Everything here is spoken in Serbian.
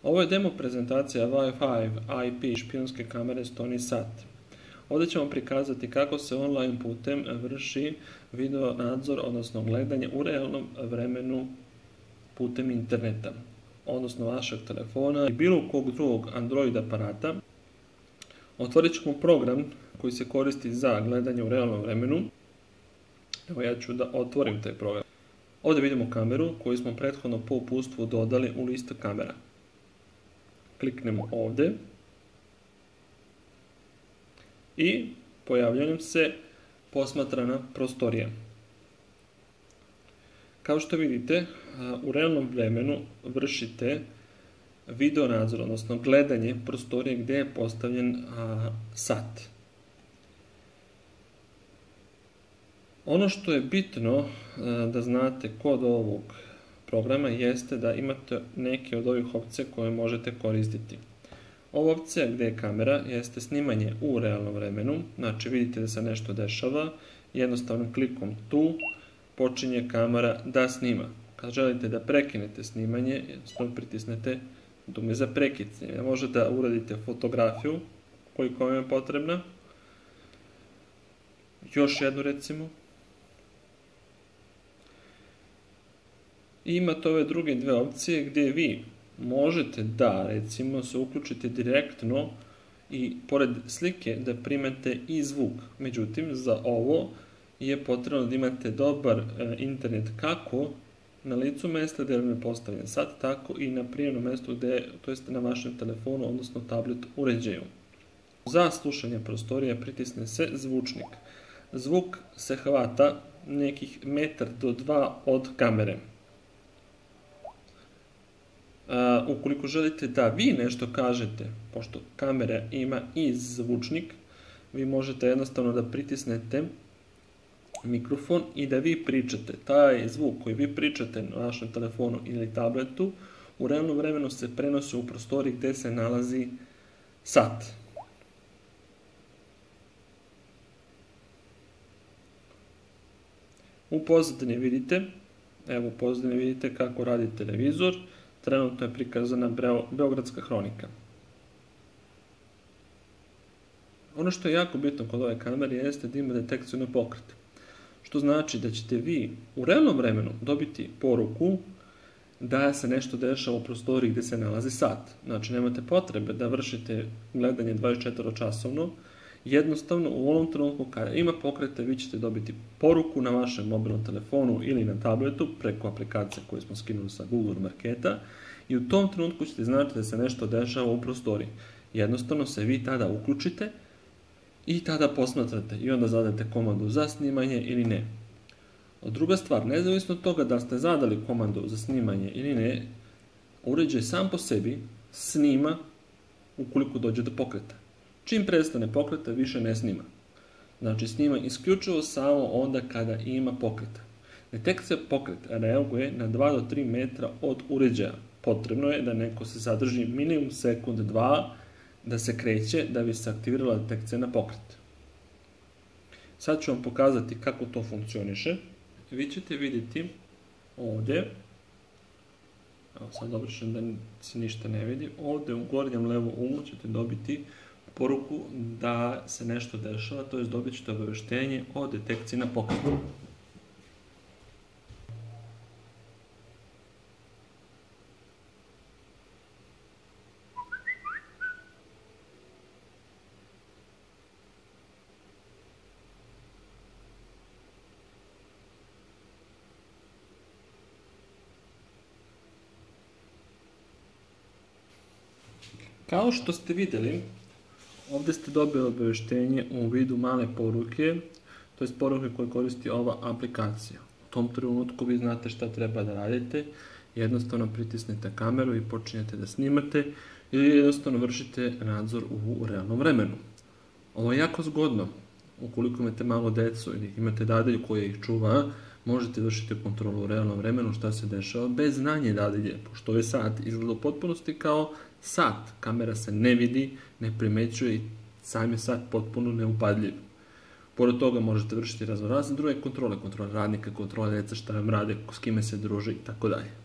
Ovo je demo prezentacija Wi-Fi IP špijunske kamere Stony Sat. Ovdje ćemo prikazati kako se online putem vrši video nadzor, odnosno gledanje u realnom vremenu putem interneta, odnosno vašeg telefona i bilo kog drugog Android aparata. Otvorit ćemo program koji se koristi za gledanje u realnom vremenu. Evo ja ću da otvorim taj program. Ovdje vidimo kameru koju smo prethodno po uputstvu dodali u listu kamera. Kliknemo ovdje i pojavlja nam se posmatrana prostorija. Kao što vidite, u realnom vremenu vršite video nadzor, odnosno gledanje prostorije gdje je postavljen sat. Ono što je bitno da znate kod ovog programa jeste da imate neke od ovih opcija koje možete koristiti. Ova opcija gdje je kamera jeste snimanje u realnom vremenu, znači vidite da se nešto dešava, jednostavnim klikom tu počinje kamera da snima. Kad želite da prekinete snimanje, jednostavno pritisnete dugme za prekid snimanja. Možete da uradite fotografiju koliko vam je potrebna. Još jednu recimo. I imate ove druge dve opcije gdje vi možete da recimo se uključite direktno i pored slike da primate i zvuk. Međutim, za ovo je potrebno da imate dobar internet kako na licu mesta gdje vam je postavljen sat, tako i na prijemnom mjestu gdje, to jest na vašem telefonu, odnosno tablet uređaju. Za slušanje prostorija pritisne se zvučnik. Zvuk se hvata nekih 1 do 2 od kamere. Ukoliko želite da vi nešto kažete, pošto kamera ima i zvučnik, vi možete jednostavno da pritisnete mikrofon i da vi pričate. Taj zvuk koji vi pričate na vašem telefonu ili tabletu u realnom vremenu se prenosi u prostoriji gdje se nalazi sat. U pozadini vidite, evo u pozadini vidite kako radi televizor. Trenutno je prikazana Beogradska hronika. Ono što je jako bitno kod ove kamere jeste da ima detekciju na pokret. Što znači da ćete vi u realnom vremenu dobiti poruku da se nešto dešava u prostoriji gdje se nalazi sat. Znači nemate potrebe da vršite gledanje 24-časovno. Jednostavno u ovom trenutku kada ima pokreta vi ćete dobiti poruku na vašem mobilnom telefonu ili na tabletu preko aplikacije koje smo skinuli sa Google Marketa i u tom trenutku ćete znati da se nešto dešava u prostoriji. Jednostavno se vi tada uključite i tada posmatrate i onda zadate komandu za snimanje ili ne. Druga stvar, nezavisno od toga da ste zadali komandu za snimanje ili ne, uređaj sam po sebi snima ukoliko dođe do pokreta. Čim prestane pokreta, više ne snima. Znači snima isključivo samo onda kada ima pokreta. Detekcija pokreta reaguje na 2 do 3 metra od uređaja. Potrebno je da neko se zadrži minimum sekund 2 da se kreće da bi se aktivirala detekcija na pokret. Sad ću vam pokazati kako to funkcioniše. Vi ćete vidjeti ovdje, evo sad obrišem da se ništa ne vidi, ovdje u gornjem levom uglu ćete dobiti poruku da se nešto dešava, to je dobit ćete obavještenje o detekciji na pokretu. Kao što ste vidjeli, ovdje ste dobili obavještenje u vidu male poruke, to je poruke koje koristi ova aplikacija. U tom trenutku vi znate šta treba da radite, jednostavno pritisnete kameru i počinjete da snimate ili jednostavno vršite nadzor u realnom vremenu. Ovo je jako zgodno, ukoliko imate malo decu ili imate dadilju koja ih čuva, možete vršiti kontrolu u realnom vremenu šta se dešava bez znanja dadilje, pošto ovaj sat izgleda u potpunosti kao sat. Kamera se ne vidi, ne primećuje i sam je sat potpuno neupadljiv. Pored toga možete vršiti razne druge kontrole radnika, kontrole djeca, šta vam rade, s kime se druže i tako dalje.